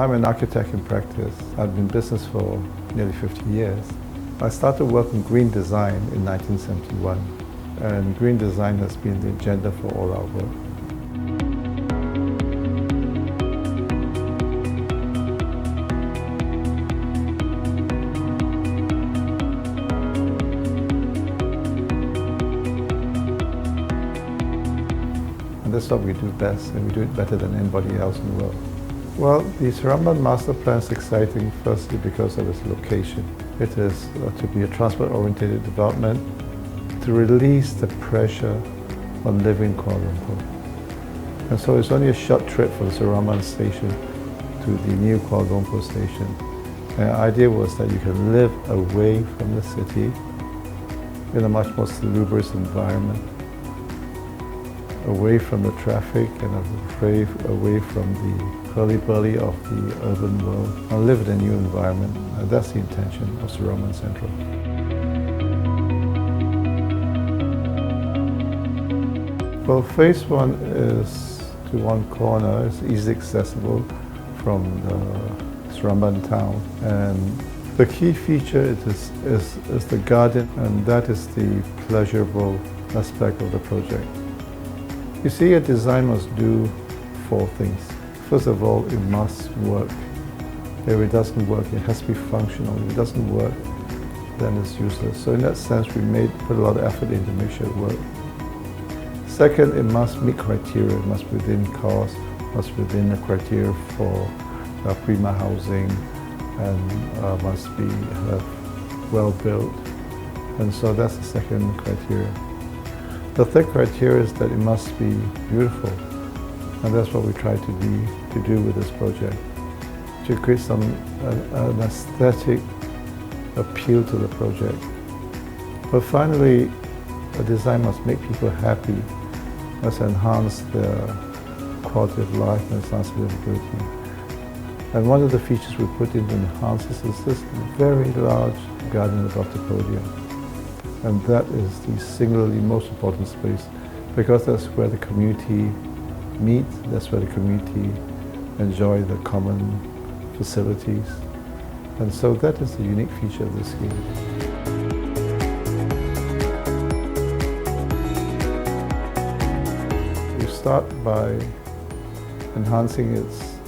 I'm an architect in practice. I've been in business for nearly 50 years. I started working green design in 1971, and green design has been the agenda for all our work. And that's what we do best, and we do it better than anybody else in the world. Well, the Seremban Master Plan is exciting, firstly because of its location. It is to be a transport-oriented development to release the pressure on living Kuala Lumpur. And so it's only a short trip from the Seremban station to the new Kuala Lumpur station. And the idea was that you can live away from the city in a much more salubrious environment, away from the traffic and away from the hurly-burly of the urban world, and live in a new environment. And that's the intention of Seremban Sentral. Well, phase one is to one corner. It's easily accessible from the Seremban town. And the key feature is the garden, and that is the pleasurable aspect of the project. You see, a design must do four things. First of all, it must work. If it doesn't work, it has to be functional. If it doesn't work, then it's useless. So in that sense, we put a lot of effort in to make sure it works. Second, it must meet criteria. It must be within cost, must be within the criteria for prima housing, and must be well built. And so that's the second criteria. The third criteria is that it must be beautiful, and that's what we try to do with this project, to create an aesthetic appeal to the project. But finally, a design must make people happy, must enhance their quality of life and enhance their livability. And one of the features we put in to enhance this is this very large garden above the podium. And that is the singularly most important space, because that's where the community meet, that's where the community enjoy the common facilities. And so that is the unique feature of this scheme. You start by enhancing its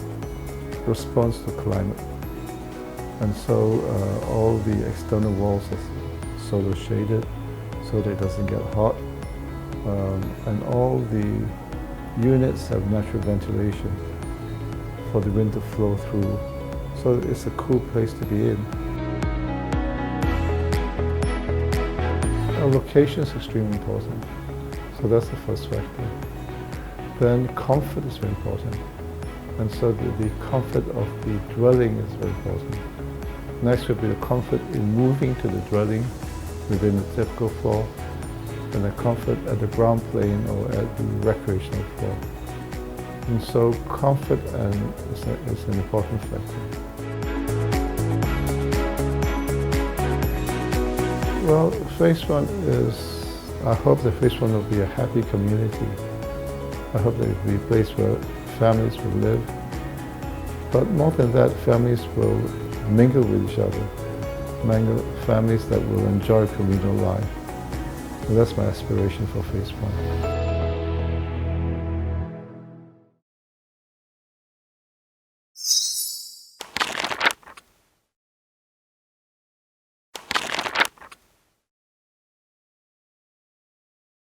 response to climate. And so all the external walls are solar shaded so that it doesn't get hot. And all the units have natural ventilation for the wind to flow through. So it's a cool place to be in. Our location is extremely important. So that's the first factor. Then comfort is very important. And so the comfort of the dwelling is very important. Next would be the comfort in moving to the dwelling within the typical floor, and the comfort at the ground plane or at the recreational floor. And so comfort is an important factor. Well, phase one is, I hope that phase one will be a happy community. I hope that it will be a place where families will live. But more than that, families will mingle with each other. Families that will enjoy communal life. And that's my aspiration for phase one.